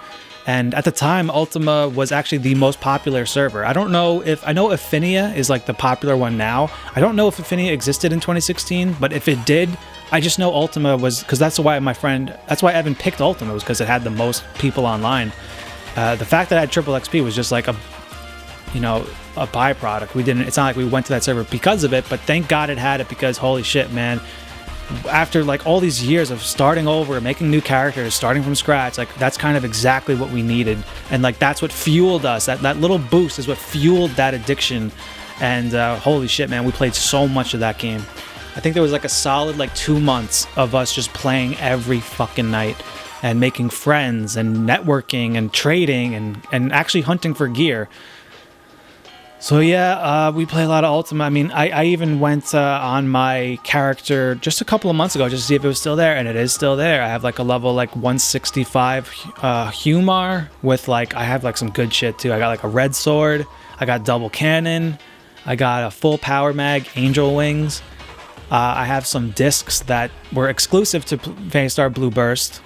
And at the time, Ultima was actually the most popular server. I know Affinia is like the popular one now. I don't know if Affinia existed in 2016, but if it did, I just know Ultima was, because that's why Evan picked Ultima, was because it had the most people online. The fact that it had triple XP was just like a byproduct. It's not like we went to that server because of it, but thank God it had it, because holy shit, man. After like all these years of starting over, making new characters, starting from scratch, like that's kind of exactly what we needed. And like that's what fueled us. That little boost is what fueled that addiction. And holy shit, man, we played so much of that game. I think there was like a solid like 2 months of us just playing every fucking night and making friends and networking and trading and actually hunting for gear. So yeah, we play a lot of Ultima. I mean, I even went on my character just a couple of months ago just to see if it was still there, and it is still there. I have like a level like 165 Humar with like, I have like some good shit too. I got like a red sword, I got double cannon, I got a full power mag, angel wings. I have some discs that were exclusive to Phantasy Star Blue Burst,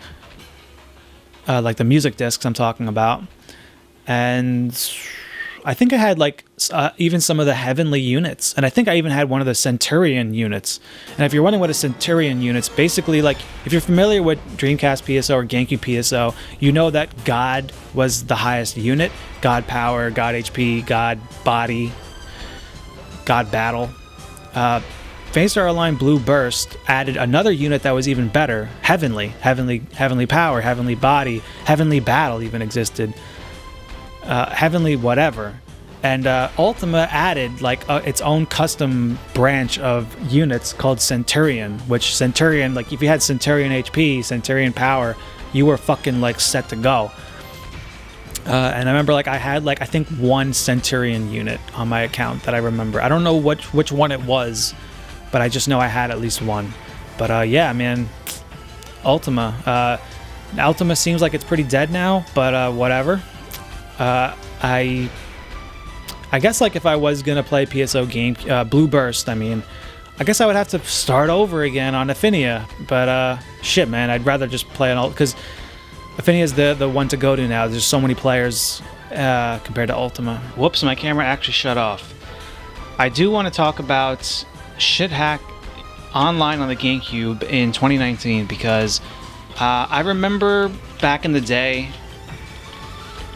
like the music discs I'm talking about. And I think I had like even some of the heavenly units, and I think I even had one of the Centurion units. And if you're wondering what a Centurion unit's, basically like if you're familiar with Dreamcast PSO or GameCube PSO, you know that God was the highest unit. God power, God HP, God body, God battle. Phantasy Star Online Blue Burst added another unit that was even better. Heavenly power, heavenly body, heavenly battle even existed. Heavenly whatever. And Ultima added like its own custom branch of units called Centurion, which Centurion, like if you had Centurion HP, Centurion power, you were fucking like set to go. And I remember like I had like I think one Centurion unit on my account that I remember. I don't know which one it was, but I just know I had at least one. But yeah, man, Ultima. Ultima seems like it's pretty dead now, but whatever. I guess like if I was gonna play PSO game Blue Burst, I mean, I guess I would have to start over again on Affinia. But shit, man, I'd rather just play an because Affinia is the one to go to now. There's so many players compared to Ultima. Whoops, my camera actually shut off. I do want to talk about Schthack Online on the GameCube in 2019 because I remember back in the day.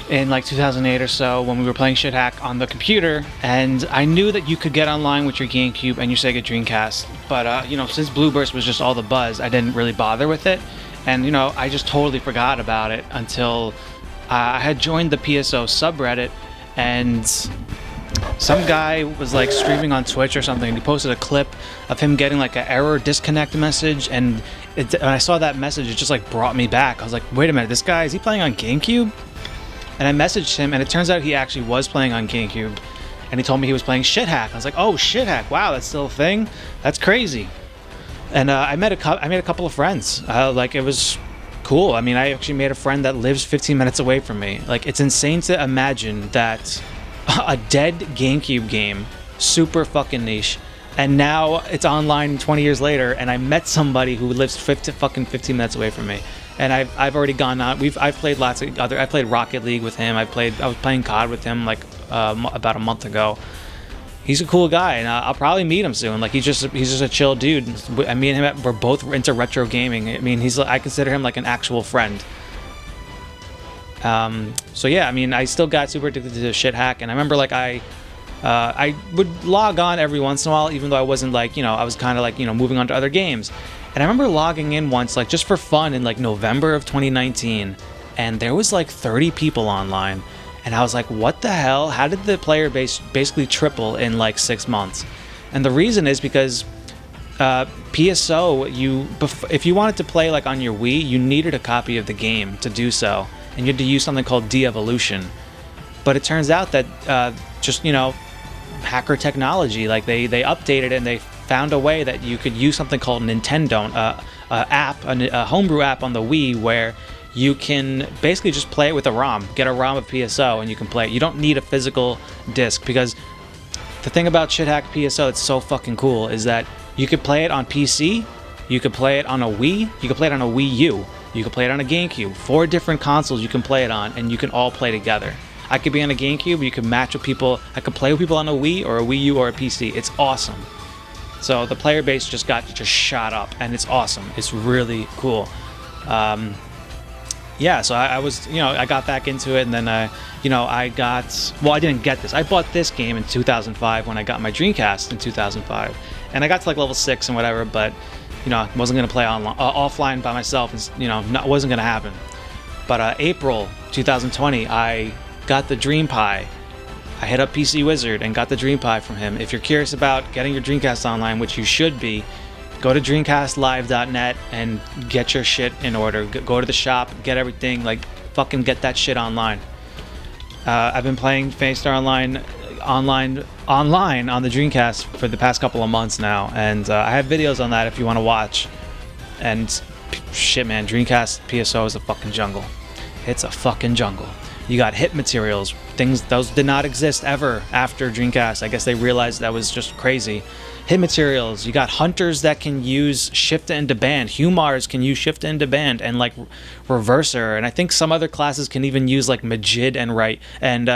in like 2008 or so when we were playing Schthack on the computer, and I knew that you could get online with your GameCube and your Sega Dreamcast, but you know, since Blue Burst was just all the buzz, I didn't really bother with it, and you know, I just totally forgot about it until I had joined the PSO subreddit, and some guy was like streaming on Twitch or something, and he posted a clip of him getting like an error disconnect message, and when I saw that message, it just like brought me back. I was like, wait a minute, this guy, is he playing on GameCube? And I messaged him, and it turns out he actually was playing on GameCube, and he told me he was playing Schthack. I was like, oh, Schthack, wow, that's still a thing? That's crazy. And I made a couple of friends. Like, it was cool. I mean, I actually made a friend that lives 15 minutes away from me. Like, it's insane to imagine that a dead GameCube game, super fucking niche, and now it's online 20 years later, and I met somebody who lives 15 minutes away from me. And I've already gone out. I've played lots of other. I played Rocket League with him. I was playing COD with him like about a month ago. He's a cool guy, and I'll probably meet him soon. Like he's just a chill dude. I mean, him, we're both into retro gaming. I mean, I consider him like an actual friend. So yeah, I mean, I still got super addicted to Schthack, and I remember like I would log on every once in a while, even though I wasn't like, you know, I was kind of like, you know, moving on to other games. And I remember logging in once, like just for fun in like November of 2019, and there was like 30 people online, and I was like, what the hell? How did the player base basically triple in like 6 months? And the reason is because PSO, if you wanted to play like on your Wii, you needed a copy of the game to do so, and you had to use something called de-evolution. But it turns out that just, you know, hacker technology, like they updated it, and they found a way that you could use something called Nintendo a homebrew app on the Wii, where you can basically just play it with a ROM, get a ROM of PSO, and you can play it. You don't need a physical disc, because the thing about Schthack PSO that's so fucking cool is that you could play it on PC, you could play it on a Wii, you could play it on a Wii U, you could play it on a GameCube. 4 different consoles you can play it on, and you can all play together. I could be on a GameCube, you could match with people, I could play with people on a Wii or a Wii U or a PC. It's awesome. So the player base just shot up, and it's awesome. It's really cool. Yeah, so I was, you know, I got back into it, and then, you know, I didn't get this. I bought this game in 2005 when I got my Dreamcast in 2005. And I got to like level 6 and whatever, but, you know, I wasn't going to play offline by myself. And, you know, wasn't going to happen. But April 2020, I got the Dream Pie. I hit up PC Wizard and got the Dream Pie from him. If you're curious about getting your Dreamcast online, which you should be, go to dreamcastlive.net and get your shit in order. Go to the shop, get everything, like, fucking get that shit online. I've been playing Phantasy Star Online on the Dreamcast for the past couple of months now, and I have videos on that if you want to watch. And shit, man, Dreamcast PSO is a fucking jungle. It's a fucking jungle. You got hit materials, things those did not exist ever after Dreamcast. I guess they realized that was just crazy. Hit materials, you got hunters that can use shift into band. Humars can use shift into band, and like reverser, and I think some other classes can even use like Majid and right and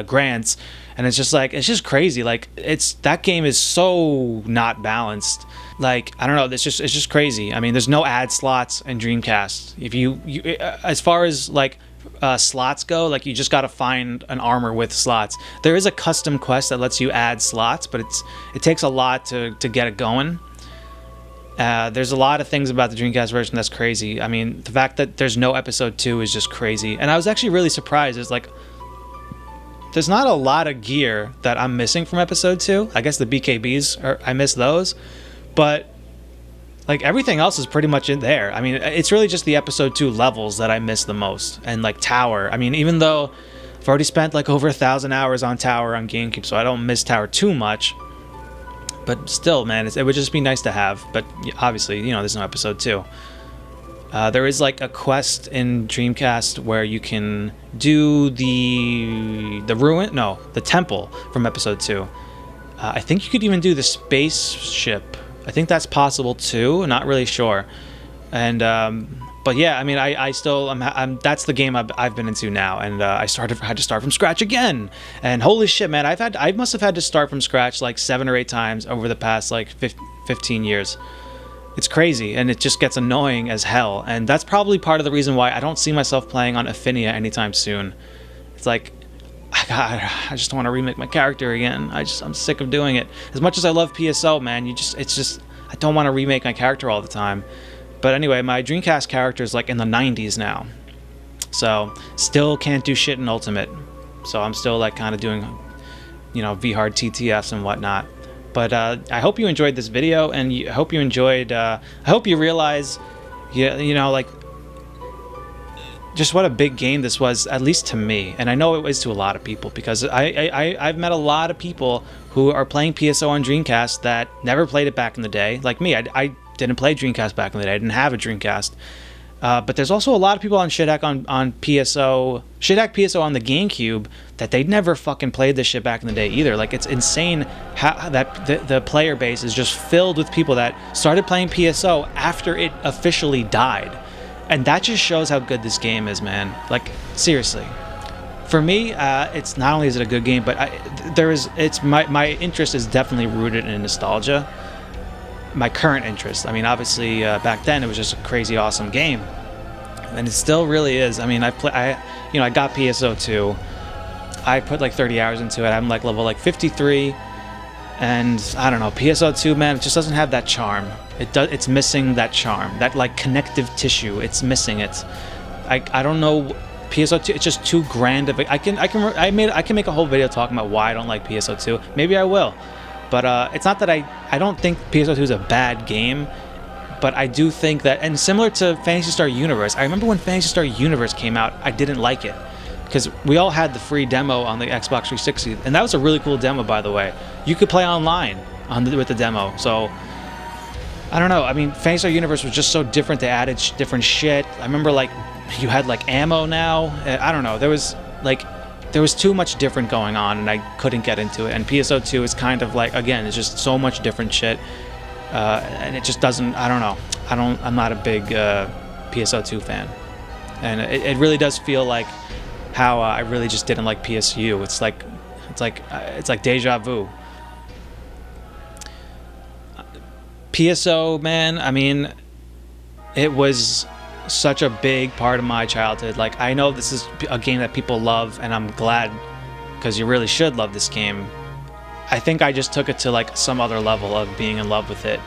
grants. And it's just crazy. Like that game is so not balanced. Like, I don't know, it's just crazy. I mean, there's no ad slots in Dreamcast. If you as far as like slots go, like you just gotta find an armor with slots. There is a custom quest that lets you add slots, but it takes a lot to get it going. There's a lot of things about the Dreamcast version that's crazy. I mean, the fact that there's no episode 2 is just crazy. And I was actually really surprised. It's like, there's not a lot of gear that I'm missing from episode 2. I guess the BKBs, I miss those. But like everything else is pretty much in there. I mean, it's really just the episode 2 levels that I miss the most. And like Tower. I mean, even though I've already spent like over 1,000 hours on Tower on GameCube, so I don't miss Tower too much. But still, man, it would just be nice to have. But obviously, you know, there's no episode 2. There is like a quest in Dreamcast where you can do the temple from episode 2. I think you could even do the spaceship. I think that's possible too. Not really sure. And but yeah, I mean, that's the game I've been into now, and I had to start from scratch again. And holy shit, man, I must have had to start from scratch like 7 or 8 times over the past like 15 years. It's crazy, and it just gets annoying as hell. And that's probably part of the reason why I don't see myself playing on Affinia anytime soon. It's like, God, I just want to remake my character again. I'm sick of doing it. As much as I love PSO, man, it's just, I don't want to remake my character all the time. But anyway, my Dreamcast character is like in the 90s now. So, still can't do shit in Ultimate. So I'm still like kind of doing, you know, V-Hard TTS and whatnot. But I hope you enjoyed this video, and I hope you enjoyed, I hope you realize, you know, like, just what a big game this was, at least to me. And I know it was to a lot of people, because I've met a lot of people who are playing PSO on Dreamcast that never played it back in the day. Like me, I didn't play Dreamcast back in the day. I didn't have a Dreamcast. But there's also a lot of people on Schthack on PSO, Schthack PSO on the GameCube, that they never fucking played this shit back in the day either. Like, it's insane how that the player base is just filled with people that started playing PSO after it officially died. And that just shows how good this game is, man. Like, seriously. For me, it's not only is it a good game, but my interest is definitely rooted in nostalgia. My current interest. I mean, obviously, back then it was just a crazy awesome game, and it still really is. I mean, I got PSO 2. I put like 30 hours into it. I'm like level like 53, and I don't know, PSO 2, man, it just doesn't have that charm. It's missing that charm, that like connective tissue. It's missing it. I don't know. PSO 2, it's just too grand of a, I can make a whole video talking about why I don't like PSO 2. Maybe I will. But it's not that I don't think PSO 2 is a bad game, but I do think that, and similar to Phantasy Star Universe, I remember when Phantasy Star Universe came out, I didn't like it, because we all had the free demo on the Xbox 360, and that was a really cool demo, by the way. You could play online with the demo, so I don't know. I mean, Phantasy Star Universe was just so different. They added different shit. I remember, like, you had like ammo now. I don't know. There was too much different going on, and I couldn't get into it. And PSO 2 is kind of like, again, it's just so much different shit, and it just doesn't. I don't know. I'm not a big PSO 2 fan, and it really does feel like how I really just didn't like PSU. It's like deja vu. PSO, man. I mean, it was such a big part of my childhood. Like, I know this is a game that people love, and I'm glad, because you really should love this game. I think I just took it to like some other level of being in love with it.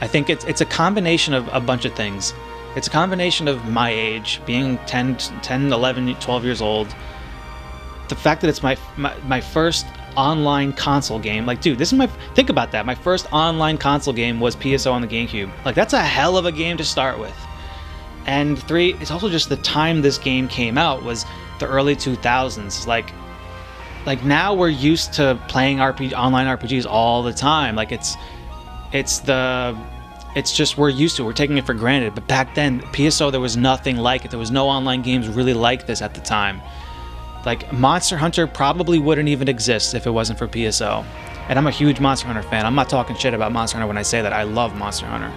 I think it's a combination of a bunch of things. It's a combination of my age, being 10, 11, 12 years old. The fact that it's my first online console game. Like, dude, this is think about that. My first online console game was PSO on the GameCube. Like, that's a hell of a game to start with. And 3, it's also just the time this game came out was the early 2000s. Like now we're used to playing online RPGs all the time. Like, it's just, we're used to it. We're taking it for granted. But back then, PSO, there was nothing like it. There was no online games really like this at the time. Like, Monster Hunter probably wouldn't even exist if it wasn't for PSO. And I'm a huge Monster Hunter fan. I'm not talking shit about Monster Hunter when I say that. I love Monster Hunter.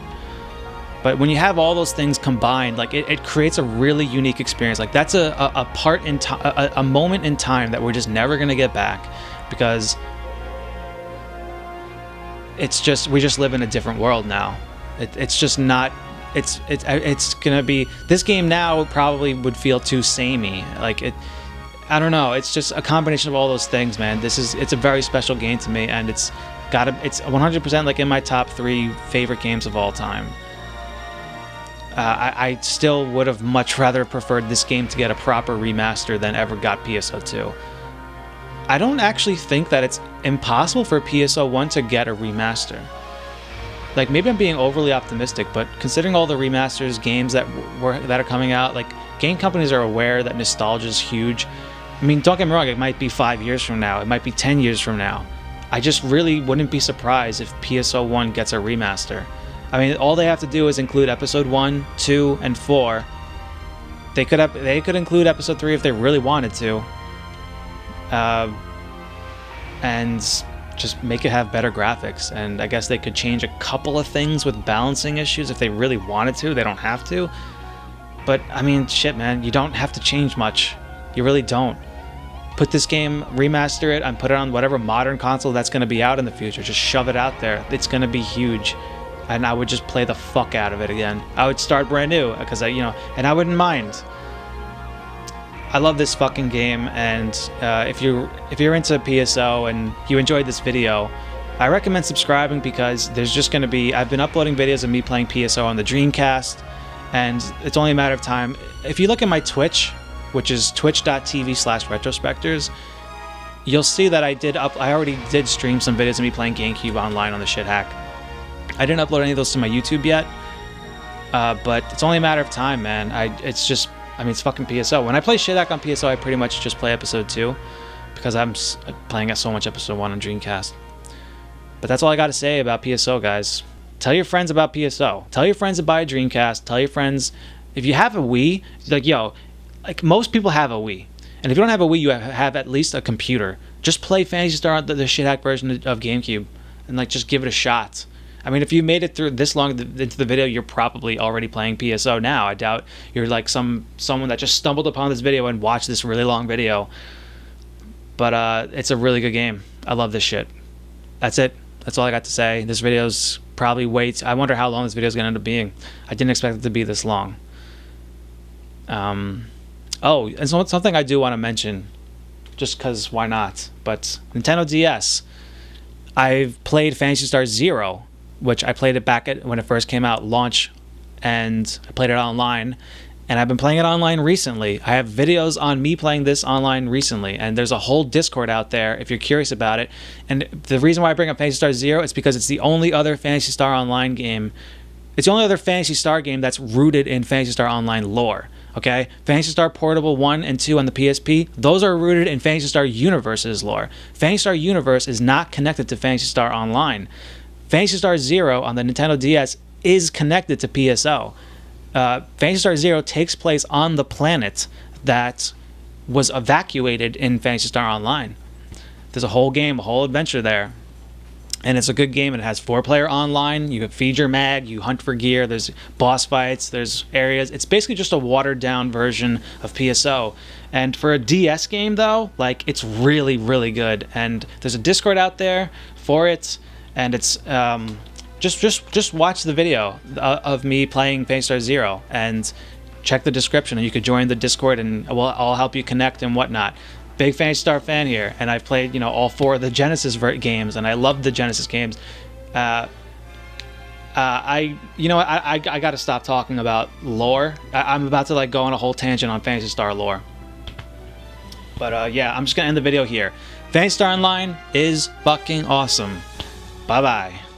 But when you have all those things combined, like, it creates a really unique experience. Like, that's a part in time, a moment in time that we're just never gonna get back, because it's just, we just live in a different world now. It's just not. It's gonna be, this game now probably would feel too samey. Like, I don't know. It's just a combination of all those things, man. It's a very special game to me, and it's 100% like in my top 3 favorite games of all time. I still would have much rather preferred this game to get a proper remaster than ever got PSO 2. I don't actually think that it's impossible for PSO 1 to get a remaster. Like, maybe I'm being overly optimistic, but considering all the remasters, games that are coming out, like, game companies are aware that nostalgia is huge. I mean, don't get me wrong, it might be 5 years from now, it might be 10 years from now. I just really wouldn't be surprised if PSO 1 gets a remaster. I mean, all they have to do is include episode 1, 2, and 4. They could include episode 3 if they really wanted to. And just make it have better graphics. And I guess they could change a couple of things with balancing issues if they really wanted to. They don't have to. But, I mean, shit, man, you don't have to change much. You really don't. Put this game, remaster it, and put it on whatever modern console that's going to be out in the future. Just shove it out there. It's going to be huge. And I would just play the fuck out of it again. I would start brand new, because and I wouldn't mind. I love this fucking game, and if you're into PSO and you enjoyed this video, I recommend subscribing, because there's just going to be, I've been uploading videos of me playing PSO on the Dreamcast, and it's only a matter of time. If you look at my Twitch, which is twitch.tv/retrospectors, you'll see that I already did stream some videos of me playing GameCube online on the Schthack. I didn't upload any of those to my YouTube yet, but it's only a matter of time, man. It's fucking PSO. When I play Schthack on PSO, I pretty much just play episode 2, because I'm playing so much episode 1 on Dreamcast. But that's all I got to say about PSO, guys. Tell your friends about PSO. Tell your friends to buy a Dreamcast. Tell your friends, if you have a Wii, like, yo, like, most people have a Wii. And if you don't have a Wii, you have at least a computer. Just play Phantasy Star on the Schthack version of GameCube, and like, just give it a shot. I mean, if you made it through this long into the video, you're probably already playing PSO now. I doubt you're like someone that just stumbled upon this video and watched this really long video. But it's a really good game. I love this shit. That's it. That's all I got to say. This video's probably I wonder how long this video's gonna end up being. I didn't expect it to be this long. Oh, and something I do want to mention, just because why not? But Nintendo DS. I've played Phantasy Star Zero, which I played it back when it first came out, launch, and I played it online. And I've been playing it online recently. I have videos on me playing this online recently, and there's a whole Discord out there if you're curious about it. And the reason why I bring up Phantasy Star Zero is because it's the only other Phantasy Star Online game. It's the only other Phantasy Star game that's rooted in Phantasy Star Online lore. Okay, Phantasy Star Portable 1 and 2 on the PSP, those are rooted in Phantasy Star Universe's lore. Phantasy Star Universe is not connected to Phantasy Star Online. Phantasy Star Zero on the Nintendo DS is connected to PSO. Phantasy Star Zero takes place on the planet that was evacuated in Phantasy Star Online. There's a whole game, a whole adventure there. And it's a good game, and it has 4-player online. You feed your mag, you hunt for gear, there's boss fights, there's areas. It's basically just a watered-down version of PSO. And for a DS game, though, like, it's really, really good. And there's a Discord out there for it, and it's just watch the video of me playing Phantasy Star Zero, and check the description, and you could join the Discord, and I'll help you connect and whatnot. Big Phantasy Star fan here, and I've played, all 4 of the Genesis games, and I love the Genesis games. I got to stop talking about lore. I'm about to go on a whole tangent on Phantasy Star lore. But yeah, I'm just gonna end the video here. Phantasy Star Online is fucking awesome. Bye bye.